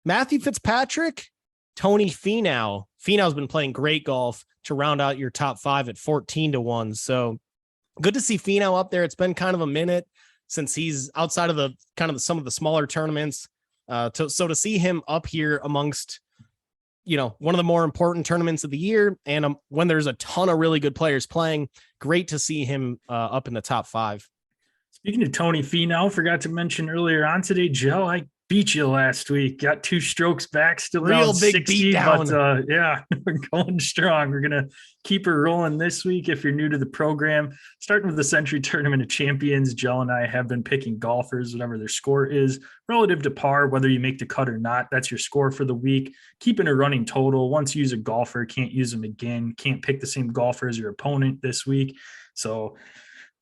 Matthew Fitzpatrick, Tony Finau. Finau's been playing great golf to round out your top five at 14-1. So good to see Finau up there. It's been kind of a minute since he's outside of some of the smaller tournaments. So to see him up here amongst, one of the more important tournaments of the year, and when there's a ton of really good players playing, great to see him up in the top five. Speaking of Tony Finau, forgot to mention earlier on today, Joe, I beat you last week. Got 2 strokes back, still real down big 60, beat down. But we're going strong. We're gonna keep her rolling this week. If you're new to the program, starting with the Century Tournament of Champions, Joe and I have been picking golfers, whatever their score is, relative to par, whether you make the cut or not. That's your score for the week. Keeping a running total. Once you use a golfer, can't use them again. Can't pick the same golfer as your opponent this week. So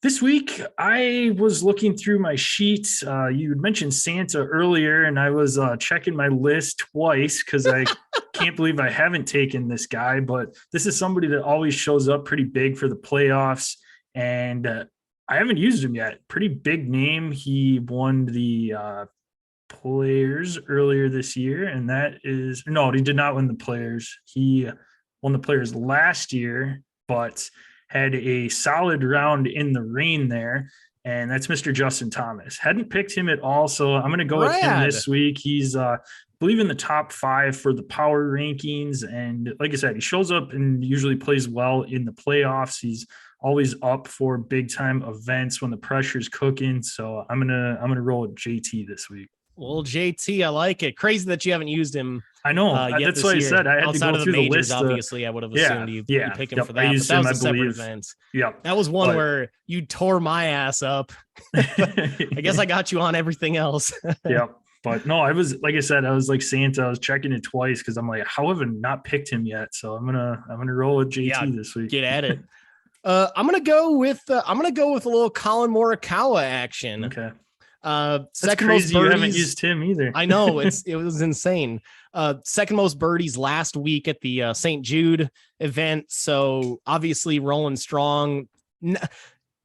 this week, I was looking through my sheets. You had mentioned Santa earlier, and I was checking my list twice because I can't believe I haven't taken this guy. But this is somebody that always shows up pretty big for the playoffs, and I haven't used him yet. Pretty big name. He won the Players earlier this year, and he did not win the Players. He won the Players last year, but had a solid round in the rain there, and that's Mr. Justin Thomas. Hadn't picked him at all, so I'm going to go with him this week. He's, I believe, in the top 5 for the power rankings, and like I said, he shows up and usually plays well in the playoffs. He's always up for big-time events when the pressure's cooking, so I'm gonna roll with JT this week. Well, JT, I like it. Crazy that you haven't used him I know. Yet That's this why I year. said I had Outside to go of the through the majors, list. obviously, I would have assumed you pick him for that. I But used that him, was I a separate believe. event. Yep. That was one where you tore my ass up. I guess I got you on everything else. Yep. But no, I was, like I said, I was like Santa. I was checking it twice because I'm like, how have I not picked him yet? So I'm gonna roll with JT this week. Get at it. I'm gonna go with a little Colin Morikawa action. Okay. Second crazy. most birdies. You haven't used him either. I know it was insane. Second most birdies last week at the St. Jude event. So obviously rolling strong.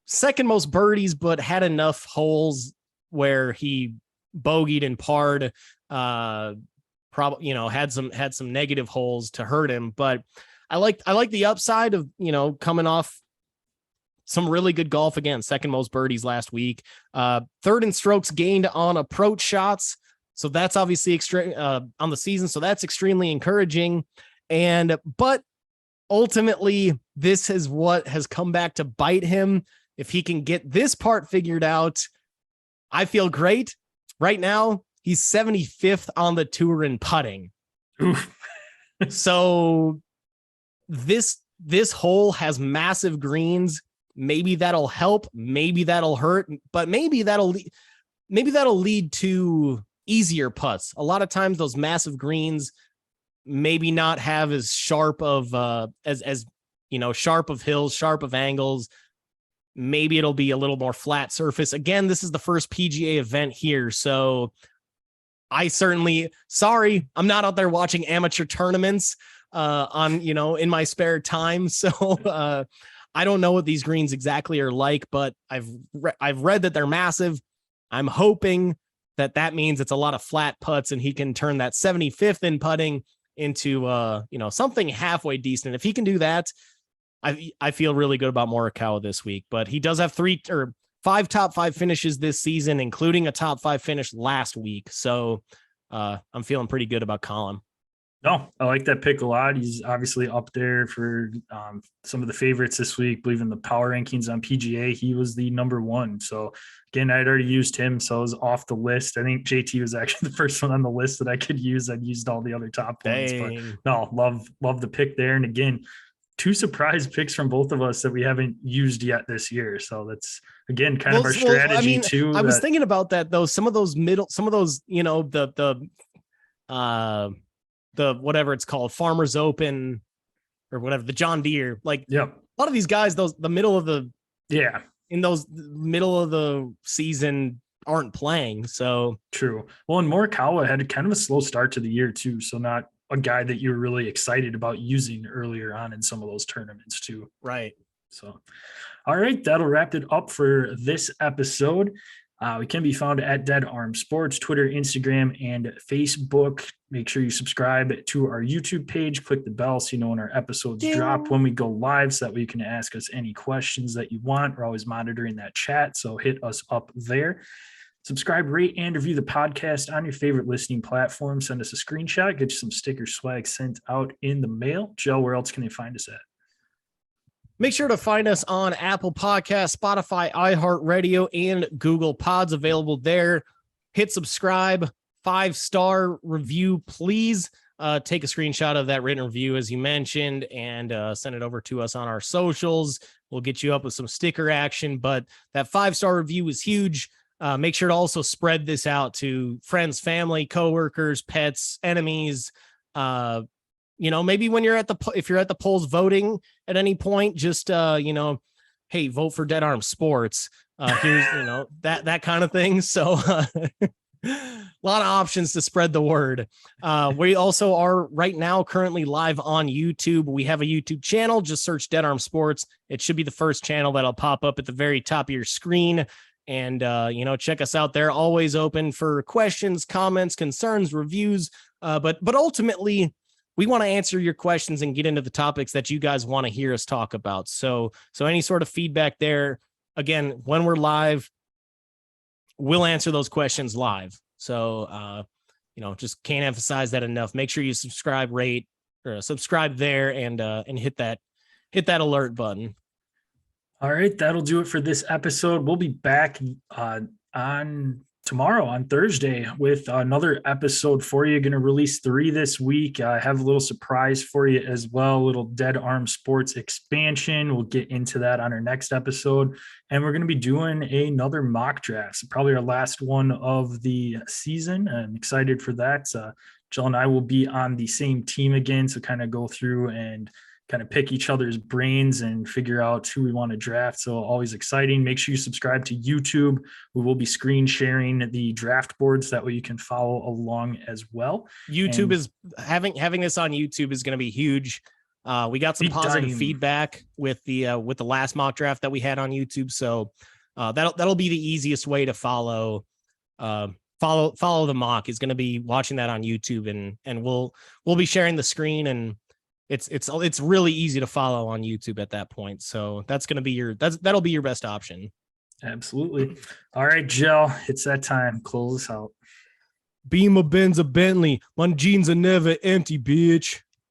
Second most birdies, but had enough holes where he bogeyed and parred. Probably, had some negative holes to hurt him, but I like the upside of, coming off some really good golf again. Second most birdies last week. Third in strokes gained on approach shots. So that's obviously on the season. So that's extremely encouraging. But ultimately, this is what has come back to bite him. If he can get this part figured out, I feel great. Right now, he's 75th on the tour in putting. So this hole has massive greens. Maybe that'll help. Maybe that'll hurt. But maybe that'll lead to easier putts. A lot of times, those massive greens maybe not have as sharp of sharp of hills, sharp of angles. Maybe it'll be a little more flat surface. Again, this is the first PGA event here, so I'm not out there watching amateur tournaments in my spare time. So I don't know what these greens exactly are like, but I've read that they're massive. I'm hoping that means it's a lot of flat putts and he can turn that 75th in putting into something halfway decent. If he can do that, I feel really good about Morikawa this week. But he does have 5 top 5 finishes this season, including a top 5 finish last week. So I'm feeling pretty good about Colin. No, I like that pick a lot. He's obviously up there for some of the favorites this week. I believe in the power rankings on PGA, he was the number 1. So again, I'd already used him, so I was off the list. I think JT was actually the first one on the list that I could use. I'd used all the other top ones, but no, love the pick there. And again, 2 surprise picks from both of us that we haven't used yet this year. So that's again kind of our strategy too. I was thinking about that though. Some of those the whatever it's called, Farmers Open or whatever, the John Deere, a lot of these guys, in those middle of the season aren't playing. So true. Well, and Morikawa had kind of a slow start to the year too. So not a guy that you're really excited about using earlier on in some of those tournaments too. Right. So, all right, that'll wrap it up for this episode. We can be found at Dead Arm Sports, Twitter, Instagram, and Facebook. Make sure you subscribe to our YouTube page. Click the bell so you know when our episodes drop when we go live, so that way you can ask us any questions that you want. We're always monitoring that chat, so hit us up there. Subscribe, rate, and review the podcast on your favorite listening platform. Send us a screenshot, get you some sticker swag sent out in the mail. Joe, where else can they find us at? Make sure to find us on Apple Podcasts, Spotify, iHeartRadio, and Google Pods, available there. Hit subscribe, 5-star review, please. Take a screenshot of that written review, as you mentioned, and send it over to us on our socials. We'll get you up with some sticker action, but that 5-star review is huge. Make sure to also spread this out to friends, family, coworkers, pets, enemies. Maybe when if you're at the polls voting at any point, just hey, vote for Dead Arm Sports. Here's that kind of thing. So a lot of options to spread the word. We also are right now currently live on YouTube. We have a YouTube channel. Just search Dead Arm Sports. It should be the first channel that'll pop up at the very top of your screen. And, check us out there. Always open for questions, comments, concerns, reviews. But ultimately, we want to answer your questions and get into the topics that you guys want to hear us talk about. So any sort of feedback there, again, when we're live, we'll answer those questions live. So, just can't emphasize that enough. Make sure you subscribe, rate, or subscribe there and hit that alert button. All right, that'll do it for this episode. We'll be back on tomorrow on Thursday with another episode for you. Going to release 3 this week. I have a little surprise for you as well, a little Dead Arm Sports expansion. We'll get into that on our next episode. And we're going to be doing another mock draft. So probably our last one of the season. I'm excited for that. Jill and I will be on the same team again. So kind of go through and kind of pick each other's brains and figure out who we want to draft. So always exciting. Make sure you subscribe to YouTube. We will be screen sharing the draft boards. That way you can follow along as well. YouTube is having this on YouTube is going to be huge. We got some positive feedback with the last mock draft that we had on YouTube. So that'll be the easiest way to follow the mock is going to be watching that on YouTube, and we'll be sharing the screen, and it's really easy to follow on YouTube at that point. So that's going to be that'll be your best option. Absolutely. All right, Jill, it's that time. Close us out. Beam a Benz a Bentley. My jeans are never empty, bitch.